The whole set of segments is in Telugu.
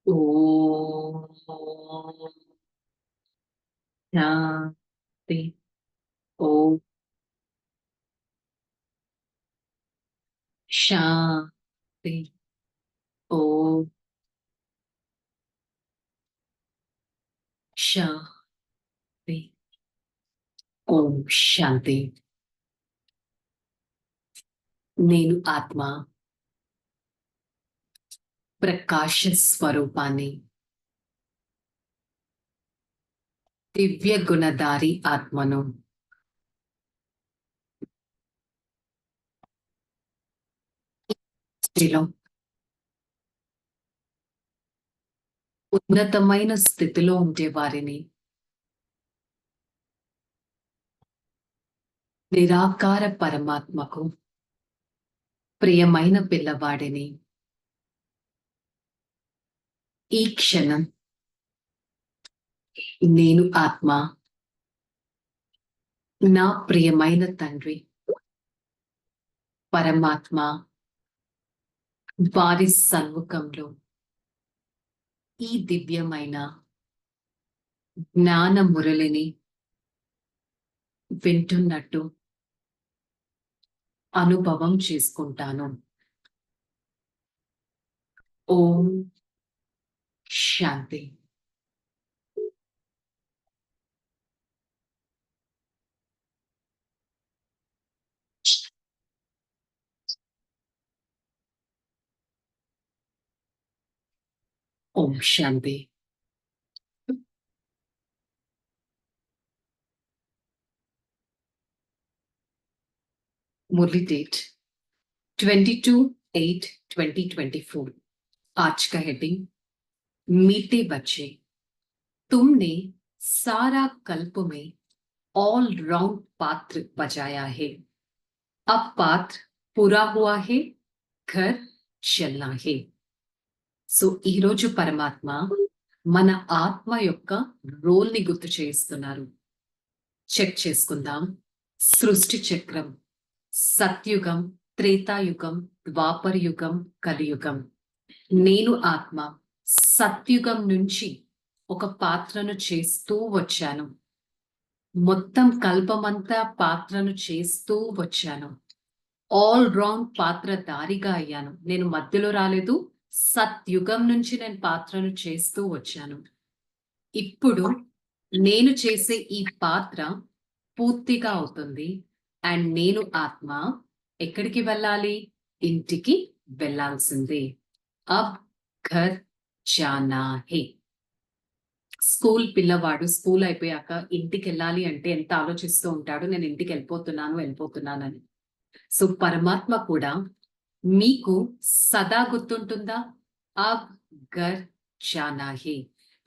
ఓం శాంతి. ఓం శాంతి. ఓం శాంతి. ఓం శాంతి. నేను ఆత్మ ప్రకాశ స్వరూపాన్ని, దివ్య గుణధారి ఆత్మను. స్థితిలో ఉన్నతమైన స్థితిలో ఉండే వారిని, నిరాకార పరమాత్మకు ప్రియమైన పిల్లవాడిని ఈ క్షణం నేను ఆత్మ నా ప్రియమైన తండ్రి పరమాత్మ వారి సన్ముఖంలో ఈ దివ్యమైన జ్ఞాన మురళిని వింటున్నట్టు అనుభవం చేసుకుంటాను. ఓం శాంతి. ఓం శాంతి. मुरली डेट 22/8/2024। आज का हेडिंग मीठे बच्चे, तुमने सारा कल्प में ऑल राउंड पात्र बजाया है, अब पात्र पूरा हुआ है, घर चलना है। సో ఈ రోజు పరమాత్మ మన ఆత్మ యొక్క రోల్ ని గుర్తు చేస్తున్నారు. చెక్ చేసుకుందాం. సృష్టి చక్రం, సత్యుగం, త్రేతాయుగం, ద్వాపర యుగం, కలియుగం. నేను ఆత్మ సత్యుగం నుంచి ఒక పాత్రను చేస్తూ వచ్చాను. మొత్తం కల్పమంతా పాత్రను చేస్తూ వచ్చాను. ఆల్ రౌండ్ పాత్రధారిగా అయ్యాను. నేను మధ్యలో రాలేదు, సత్యుగం నుంచి నేను పాత్రను చేస్తూ వచ్చాను. ఇప్పుడు నేను చేసే ఈ పాత్ర పూర్తిగా అవుతుంది. అండ్ నేను ఆత్మ ఎక్కడికి వెళ్ళాలి? ఇంటికి వెళ్ళాల్సిందే. అబ్ ఘర్ జానా హే. స్కూల్ పిల్లవాడు స్కూల్ అయిపోయాక ఇంటికి వెళ్ళాలి అంటే ఎంత ఆలోచిస్తూ ఉంటాడు, నేను ఇంటికి వెళ్ళిపోతున్నానని. సో పరమాత్మ కూడా మీకు సదా గుర్తుంటుందా? అబ్ ఘర్ జానా హే.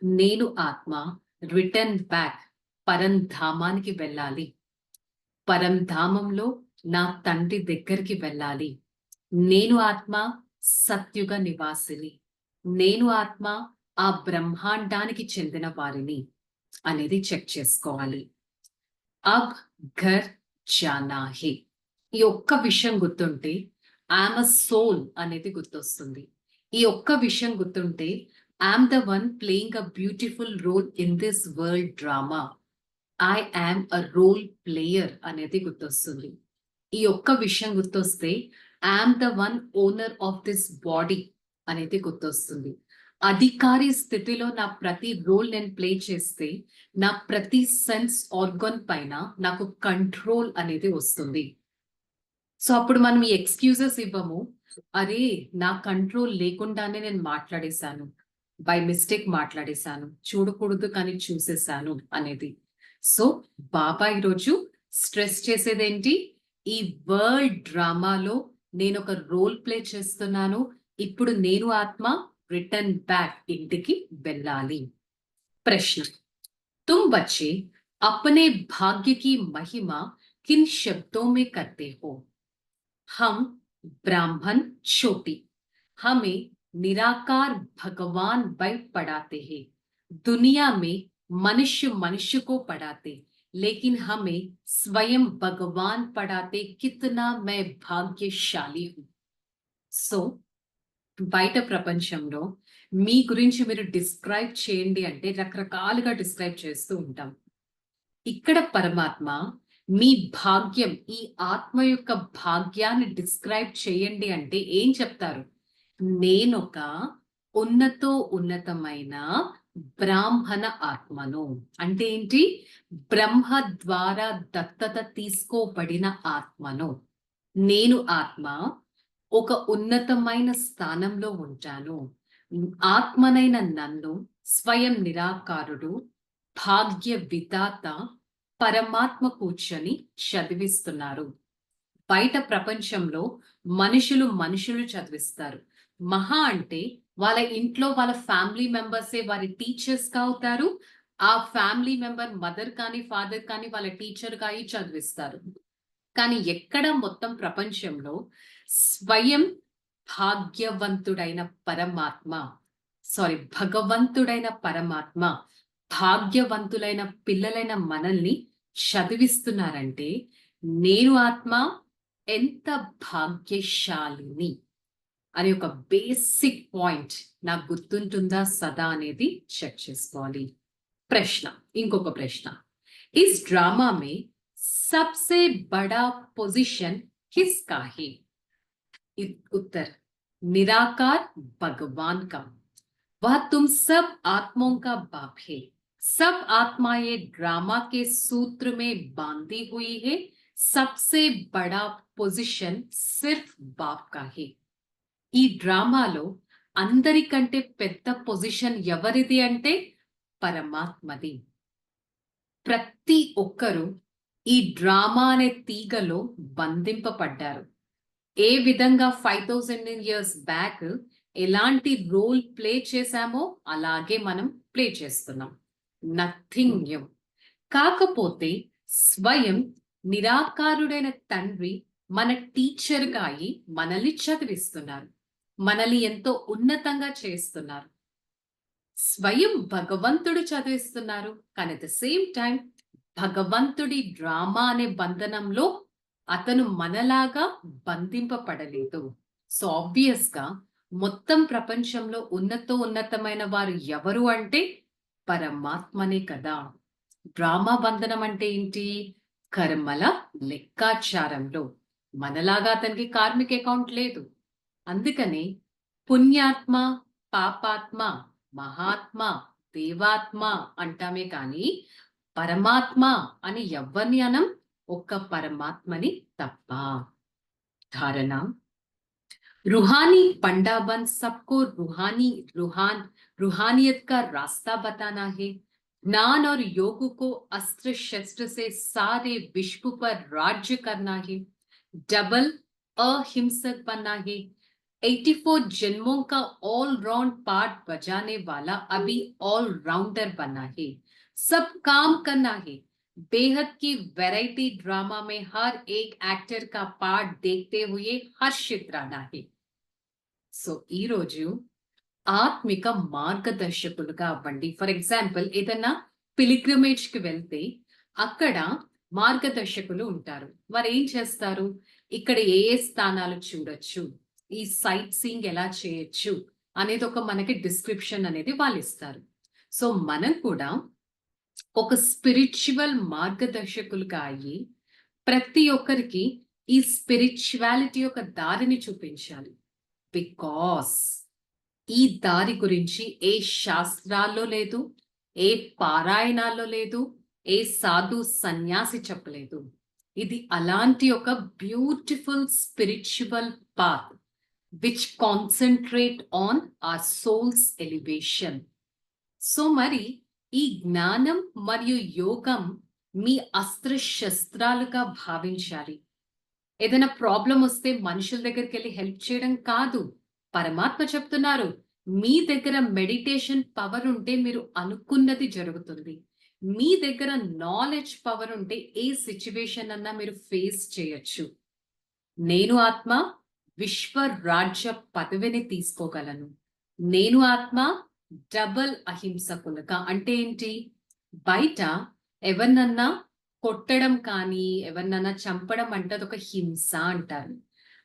నేను ఆత్మ రిటర్న్ బ్యాక్ పరంధామానికి వెళ్ళాలి. పరంధామంలో నా తండ్రి దగ్గరికి వెళ్ళాలి. నేను ఆత్మ సత్యుగ నివాసిని. నేను ఆత్మ ఆ బ్రహ్మాండానికి చెందిన వారిని అనేది చెక్ చేసుకోవాలి. అబ్ ఘర్ జానా హే. ఈ ఒక్క విషయం గుర్తుంటే ఐఎమ్ అ సోల్ అనేది గుర్తొస్తుంది. ఈ ఒక్క విషయం గుర్తుంటే I'm the one playing a beautiful role in this world drama. I am a role player అనేది గుర్తొస్తుంది. ఈ ఒక్క విషయం గుర్తొస్తే I'm the one owner of this body అనేది గుర్తొస్తుంది. అధికారి స్థితిలో నా ప్రతి రోల్ నేను ప్లే చేస్తే నా ప్రతి సెన్స్ ఆర్గన్ పైన నాకు కంట్రోల్ అనేది వస్తుంది. సో అప్పుడు మనం ఈ ఎక్స్క్యూజెస్ ఇవ్వము. అరే నా కంట్రోల్ లేకుండానే నేను మాట్లాడేశాను, బై మిస్టేక్ మాట్లాడేశాను, చూడకూడదు కానీ చూసేశాను అనేది. సో బాబా ఈరోజు స్ట్రెస్ చేసేదేంటి? ఈ వరల్డ్ డ్రామాలో నేను ఒక రోల్ ప్లే చేస్తున్నాను. ఇప్పుడు నేను ఆత్మ రిటర్న్ బ్యాక్ ఇంటికి వెళ్ళాలి. ప్రశ్న, तुम बच्चे अपने भाग्य की महिमा किन शब्दों में करते हो? हम ब्राह्मण छोटी, हमें निराकार भगवान भाई पढ़ाते हैं। दुनिया में मनुष्य मनुष्य को पढ़ाते, लेकिन हमें स्वयं भगवान पढ़ाते। कितना मैं भाग्यशाली हूं. సో బయట ప్రపంచంలో మీ గురించి మీరు డిస్క్రైబ్ చేయండి అంటే రకరకాలుగా డిస్క్రైబ్ చేస్తూ ఉంటాం. ఇక్కడ పరమాత్మ మీ భాగ్యం, ఈ ఆత్మ యొక్క భాగ్యాన్ని డిస్క్రైబ్ చేయండి అంటే ఏం చెప్తారు? నేనొక ఉన్నతమైన బ్రాహ్మణ ఆత్మను. అంటే ఏంటి? బ్రహ్మ ద్వారా దత్తత తీసుకోబడిన ఆత్మను. నేను ఆత్మ ఒక ఉన్నతమైన స్థానంలో ఉంటాను. ఆత్మనైన నన్ను స్వయం నిరాకారుడు, భాగ్య విధాత పరమాత్మ కూర్చొని చదివిస్తున్నారు. బయట ప్రపంచంలో మనుషులు చదివిస్తారు. మహా అంటే వాళ్ళ ఇంట్లో వాళ్ళ ఫ్యామిలీ మెంబర్సే వారి టీచర్స్ గా అవుతారు. ఆ ఫ్యామిలీ మెంబర్ మదర్ కానీ ఫాదర్ కానీ వాళ్ళ టీచర్ గా చదివిస్తారు. కానీ ఎక్కడ మొత్తం ప్రపంచంలో స్వయం భాగ్యవంతుడైన పరమాత్మ, భగవంతుడైన పరమాత్మ భాగ్యవంతులైన పిల్లలైన మనల్ని చదివిస్తున్నారంటే నేను ఆత్మ ఎంత భాగ్యశాలిని అనే ఒక బేసిక్ పాయింట్ నాకు గుర్తుంటుందా సదా అనేది చెక్ చేసుకోవాలి. ఇంకొక ప్రశ్న, ఇస్ డ్రామా మే सबसे बड़ा पोजीशन किसका है? उत्तर, निराकार भगवान का। वह तुम सब आत्माओं का बाप है। सब आत्माएं ड्रामा के सूत्र में बांधी हुई है। सबसे बड़ा पोजीशन सिर्फ बाप का है। ఈ డ్రామాలో అందరికంటే పెద్ద పొజిషన్ ఎవరిది అంటే పరమాత్మది. ప్రతి ఒక్కరూ ఈ డ్రామా అనే తీగలో బంధింపబడ్డారు. ఏ విధంగా 5000 years బ్యాక్ ఎలాంటి రోల్ ప్లే చేశామో అలాగే మనం ప్లే చేస్తున్నాం. Nothing new. కాకపోతే స్వయం నిరాకారుడైన తండ్రి మన టీచర్గా అయి మనల్ని చదివిస్తున్నారు. మనల్ని ఎంతో ఉన్నతంగా చేస్తున్నారు. స్వయం భగవంతుడు చదివిస్తున్నారు. కానీ అట్ ద సేమ్ టైం భగవంతుడి డ్రామా అనే బంధనంలో అతను మనలాగా బంధింపబడలేదు. సో ఆబ్వియస్ గా మొత్తం ప్రపంచంలో ఉన్నతమైన వారు ఎవరు అంటే పరమాత్మనే కదా. డ్రామా బంధనం అంటే ఏంటి? కర్మల లెక్కాచారంలో. మనలాగా అతనికి కార్మిక్ అకౌంట్ లేదు. అందుకని పుణ్యాత్మ, పాపాత్మ, మహాత్మ, దేవాత్మ అంటామే కానీ పరమాత్మ అని ఎవరిని అనం, ఒక్క పరమాత్మని తప్ప. ధారణ, रूहानी पंडाबंद सबको रूहानियत का रास्ता बताना है। ज्ञान और योग को अस्त्र शस्त्र से सारे विश्व पर राज्य करना है। डबल अहिंसक बनना है। 84 जन्मों का ऑल राउंड पार्ट बजाने वाला अभी ऑल राउंडर बनना है। सब काम करना है। बेहद की वैरायटी ड्रामा में हर एक एक्टर का पार्ट देखते हुए हर्षित रहना है। సో ఈ రోజు ఆత్మిక మార్గదర్శకులుగా అవ్వండి. ఫర్ ఎగ్జాంపుల్ ఏదన్నా పిలిగ్రిమేజ్ కి వెళ్తే అక్కడ మార్గదర్శకులు ఉంటారు. వారు ఏం చేస్తారు? ఇక్కడ ఏ స్థానాలు చూడొచ్చు, ఈ సైట్ సీయింగ్ ఎలా చేయొచ్చు అనేది ఒక మనకి డిస్క్రిప్షన్ అనేది వాళ్ళు ఇస్తారు. సో మనం కూడా ఒక స్పిరిచువల్ మార్గదర్శకులుగా అయ్యి ప్రతి ఒక్కరికి ఈ స్పిరిచువాలిటీ యొక్క దారిని చూపించాలి. బికాస్ ఈ దారి గురించి ఏ శాస్త్రాల్లో లేదు, ఏ పారాయణాల్లో లేదు, ఏ సాధు సన్యాసి చెప్పలేదు. ఇది అలాంటి ఒక beautiful spiritual path which concentrate on our souls elevation. So మరి ఈ జ్ఞానం మరియు యోగం మీ అస్త్ర శస్త్రాలుగా భావించాలి. ఏదైనా ప్రాబ్లం వస్తే మనుషుల దగ్గరికి వెళ్ళి హెల్ప్ చేయడం కాదు. పరమాత్మ చెప్తున్నారు, మీ దగ్గర మెడిటేషన్ పవర్ ఉంటే మీరు అనుకున్నది జరుగుతుంది. మీ దగ్గర నాలెడ్జ్ పవర్ ఉంటే ఏ సిచ్యువేషన్ అన్నా మీరు ఫేస్ చేయొచ్చు. నేను ఆత్మ విశ్వ రాజ్య పదవిని తీసుకోగలను. నేను ఆత్మ డబల్ అహింసకులుగా. అంటే ఏంటి? బయట ఎవరినన్నా కొట్టడం కానీ ఎవరినన్నా చంపడం అంటే అదొక హింస అంటారు.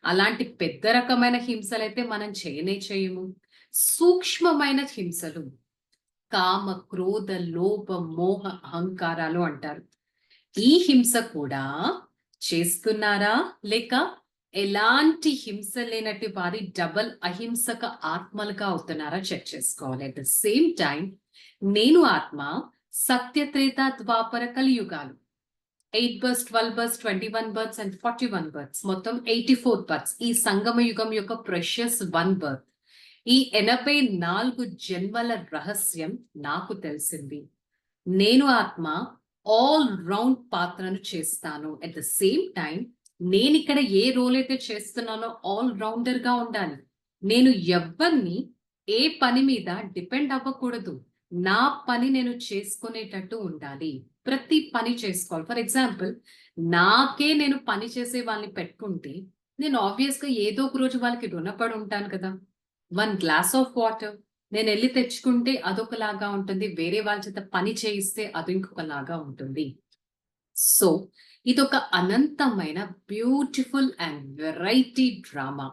అలాంటి పెద్ద రకమైన హింసలైతే మనం చేయము. సూక్ష్మమైన హింసలు కామ, క్రోధ, లోభ, మోహ, అహంకారాలు అంటారు. ఈ హింస కూడా చేస్తున్నారా? లేక ఎలాంటి హింస లేనట్టి వారి డబల్ అహింసక ఆత్మలుగా అవుతున్నారా చెక్ చేసుకోవాలి. అట్ ద సేమ్ టైం నేను ఆత్మ సత్యత్రేత ద్వాపర కలియుగాలు 8 births, 12 births, 21 births and 41 births, మొత్తం 84 బర్త్స్, ఈ సంగమ యుగం యొక్క ప్రెషియస్ 1 బర్త్, ఈ 84 జన్మల రహస్యం నాకు తెలిసింది. నేను ఆత్మ ఆల్ రౌండ్ పాత్రను చేస్తాను. అట్ ద సేమ్ టైం నేను ఇక్కడ ఏ రోల్ అయితే చేస్తున్నానో ఆల్ రౌండర్ గా ఉండాలి. నేను ఎవ్వరిని ఏ పని మీద డిపెండ్ అవ్వకూడదు. నా పని నేను చేసుకునేటట్టు ఉండాలి. ప్రతి పని చేసుకోవాలి. ఫర్ ఎగ్జాంపుల్, నాకే నేను పని చేసే వాళ్ళని పెట్టుకుంటే నేను ఆబ్వియస్ గా ఏదో ఒక రోజు వాళ్ళకి రుణపడి ఉంటాను కదా. 1 గ్లాస్ ఆఫ్ వాటర్ నేను వెళ్ళి తెచ్చుకుంటే అదొకలాగా ఉంటుంది, వేరే వాళ్ళ చేత పని చేయిస్తే అది ఇంకొకలాగా ఉంటుంది. సో ఇదొక అనంతమైన బ్యూటిఫుల్ అండ్ వెరైటీ డ్రామా.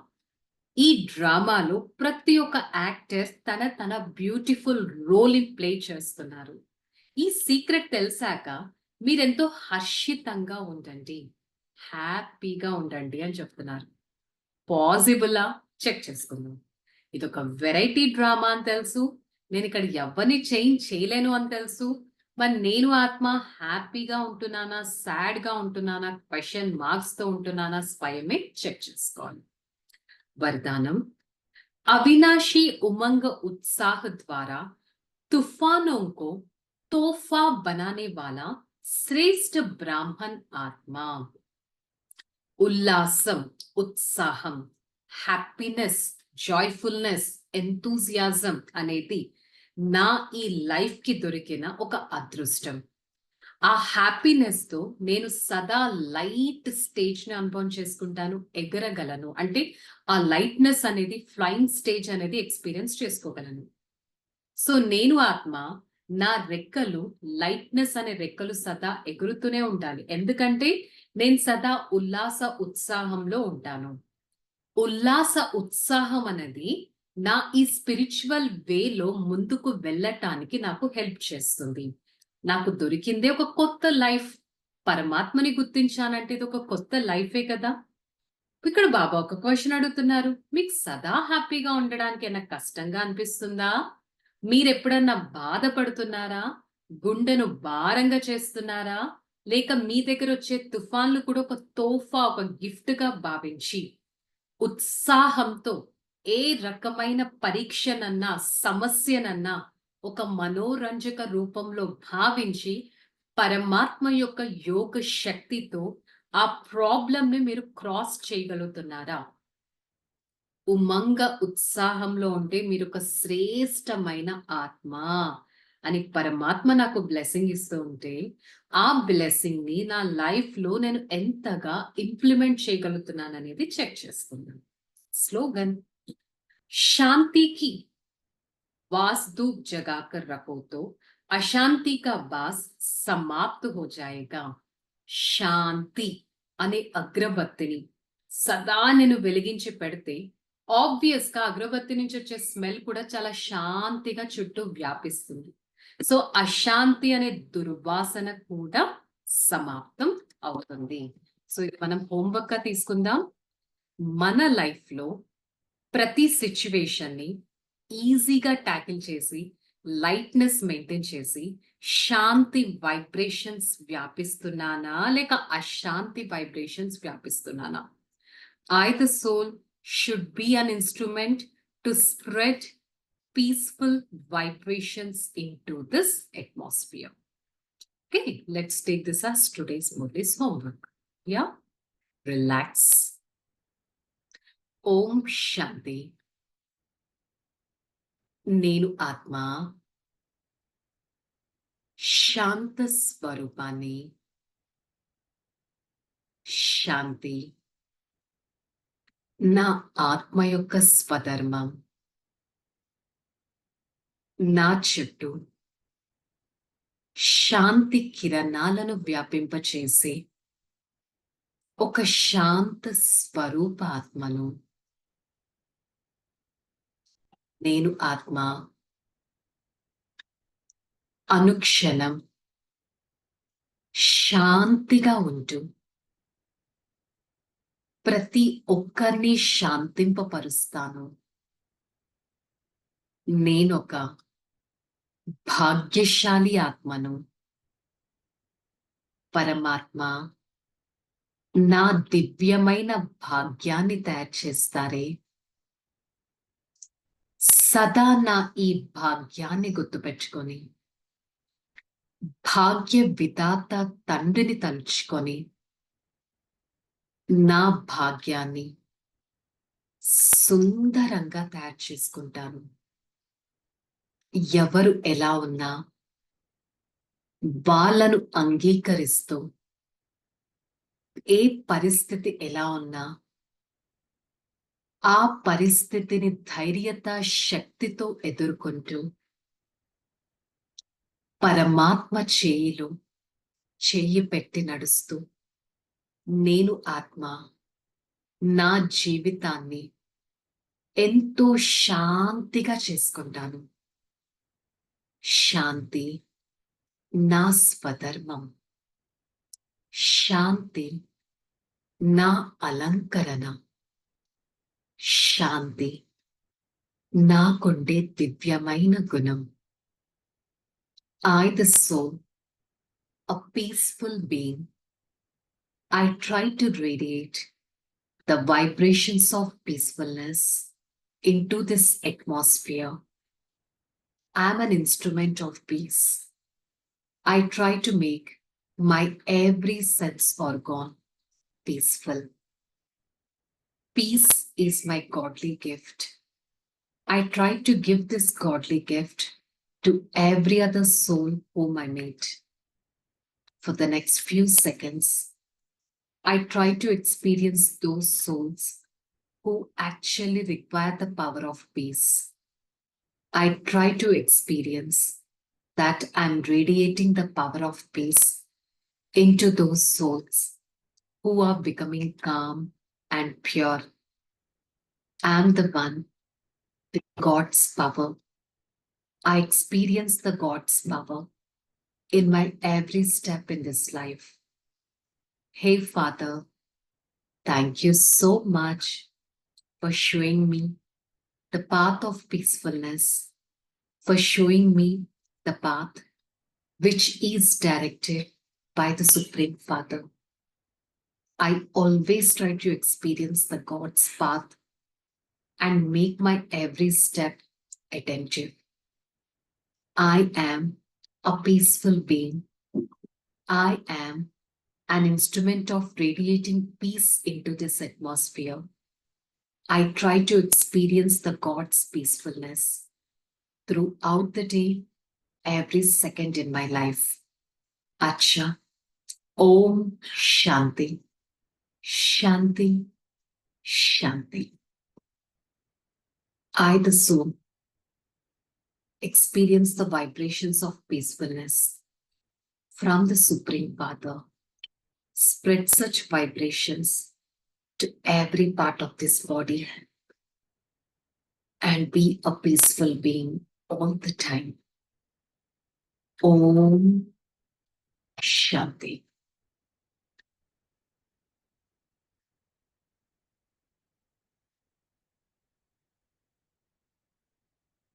ఈ డ్రామాలో ప్రతి ఒక్క యాక్టర్ తన బ్యూటిఫుల్ రోల్ ప్లే చేస్తున్నారు. ఈ సీక్రెట్ తెలిసాక మీరెంతో హర్షితంగా ఉండండి, హ్యాపీగా ఉండండి అని చెప్తున్నారు. పాసిబులా? చెక్ చేసుకుందాం. ఇదొక వెరైటీ డ్రామా అని తెలుసు. నేను ఇక్కడ ఎవరిని చేంజ్ చేయలేను అని తెలుసు. మరి నేను ఆత్మ హ్యాపీగా ఉంటున్నానా, సాడ్ గా ఉంటున్నానా, క్వశ్చన్ మార్క్స్ తో ఉంటున్నానా, స్వయమే చెక్ చేసుకోవాలి. वरदानम अविनाशी उमंग उत्साह द्वारा तूफानों को तोहफा बनाने वाला श्रेष्ठ ब्राह्मण आत्मा. उल्लासम, उत्साहम, హ్యాపీనెస్, జాయ్ఫుల్నెస్, ఎంతూజియాజం అనేది నా ఈ లైఫ్ కి దొరికిన ఒక అదృష్టం. ఆ హ్యాపీనెస్ తో నేను సదా లైట్ స్టేజ్ ని అనుభవం చేసుకుంటాను, ఎగరగలను. అంటే ఆ లైట్నెస్ అనేది, ఫ్లయింగ్ స్టేజ్ అనేది ఎక్స్పీరియన్స్ చేసుకోగలను. సో నేను ఆత్మ నా రెక్కలు, లైట్నెస్ అనే రెక్కలు సదా ఎగురుతూనే ఉండాలి. ఎందుకంటే నేను సదా ఉల్లాస ఉత్సాహంలో ఉంటాను. ఉల్లాస ఉత్సాహం అనేది నా ఈ స్పిరిచువల్ వేలో ముందుకు వెళ్ళటానికి నాకు హెల్ప్ చేస్తుంది. నాకు దొరికిందే ఒక కొత్త లైఫ్. పరమాత్మని గుర్తించానంటే ఇది ఒక కొత్త లైఫే కదా. ఇక్కడ బాబా ఒక క్వశ్చన్ అడుగుతున్నారు, మీకు సదా హ్యాపీగా ఉండడానికి ఏమైనా కష్టంగా అనిపిస్తుందా? మీరెప్పుడన్నా బాధపడుతున్నారా? గుండెను భారంగా చేస్తున్నారా? లేక మీ దగ్గర వచ్చే తుఫాన్లు కూడా ఒక తోఫా, ఒక గిఫ్ట్ గా భావించి ఉత్సాహంతో ఏ రకమైన పరీక్షనన్నా, సమస్యనన్నా ఒక మనోరంజక రూపంలో భావించి పరమాత్మ యొక్క యోగ శక్తితో ఆ ప్రాబ్లంని మీరు క్రాస్ చేయగలుగుతున్నారా? ఉమంగ ఉత్సాహంలో ఉంటే మీరు ఒక శ్రేష్టమైన ఆత్మ అని పరమాత్మ నాకు బ్లెస్సింగ్ ఇస్తూ ఉంటే, ఆ బ్లెస్సింగ్ ని నా లైఫ్ లో నేను ఎంతగా ఇంప్లిమెంట్ చేయగలుగుతున్నాను అనేది చెక్ చేసుకుందాం. స్లోగన్, శాంతికి वास धूप जगाकर रखो तो अशांति का वास समाप्त हो जाएगा. శాంతి అనే అగ్రబత్తిని సదా నేను వెలిగించి పెడితే ఆబ్వియస్ గా అగ్రబత్తి నుంచి వచ్చే స్మెల్ కూడా చాలా శాంతిగా చుట్టూ వ్యాపిస్తుంది. సో అశాంతి అనే దుర్వాసన కూడా సమాప్తం అవుతుంది. సో ఇది మనం హోంవర్క్ గా తీసుకుందాం. మన లైఫ్ లో ప్రతి సిచ్యువేషన్ ని ఈజీగా ట్యాకిల్ చేసి, లైట్నెస్ మెయింటైన్ చేసి, శాంతి వైబ్రేషన్స్ వ్యాపిస్తున్నానా లేక అశాంతి vibrations వ్యాపిస్తున్నానా? I, the soul, should be an instrument to spread peaceful vibrations into this atmosphere. Okay, let's take this as today's Murli's homework. Yeah, relax. Om Shanti. నేను ఆత్మ శాంత స్వరూపాన్ని, శాంతి నా ఆత్మ యొక్క స్వధర్మం. నా చుట్టూ శాంతి కిరణాలను వ్యాపింపచేసి ఒక శాంత స్వరూప ఆత్మను. నేను ఆత్మ అనుక్షణం శాంతిగా ఉంటూ ప్రతి ఒక్కరిని శాంతింపపరుస్తాను. నేనొక భాగ్యశాలి ఆత్మను. పరమాత్మ నా దివ్యమైన భాగ్యాన్ని తయారు చేస్తారే. సదా నా ఈ భాగ్యాన్ని గుర్తుపెట్టుకొని భాగ్య విధాత తండ్రిని తలుచుకొని నా భాగ్యాన్ని సుందరంగా తయారు చేసుకుంటాను. ఎవరు ఎలా ఉన్నా వాళ్ళను అంగీకరిస్తూ, ఏ పరిస్థితి ఎలా ఉన్నా ఆ పరిస్థితిని ధైర్యత శక్తితో ఎదుర్కొంటూ పరమాత్మ చేయిలో చెయ్యి పెట్టి నడుస్తూ నేను ఆత్మ నా జీవితాన్ని ఎంతో శాంతిగా చేసుకుంటాను. శాంతి నా స్వధర్మం. శాంతి నా అలంకరణ. శాంతి నాకుండే దివ్యమైన గుణం. I, the soul, a peaceful being, I try to radiate the vibrations of peacefulness into this atmosphere. I am an instrument of peace. I try to make my every sense organ peaceful. Peace is my godly gift. I try to give this godly gift to every other soul whom I meet. For the next few seconds, I try to experience those souls who actually require the power of peace. I try to experience that I'm radiating the power of peace into those souls who are becoming calm and pure. I'm the one with God's power. I experience the God's power in my every step in this life. Hey, Father, thank you so much for showing me the path of peacefulness, for showing me the path which is directed by the Supreme Father. I always try to experience the God's path and make my every step attentive. I am a peaceful being. I am an instrument of radiating peace into this atmosphere. I try to experience the God's peacefulness throughout the day, every second in my life. Acha, Om Shanti, Shanti, Shanti. I, the soul, experience the vibrations of peacefulness from the Supreme Father. Spread such vibrations to every part of this body and be a peaceful being all the time. Om Shanti.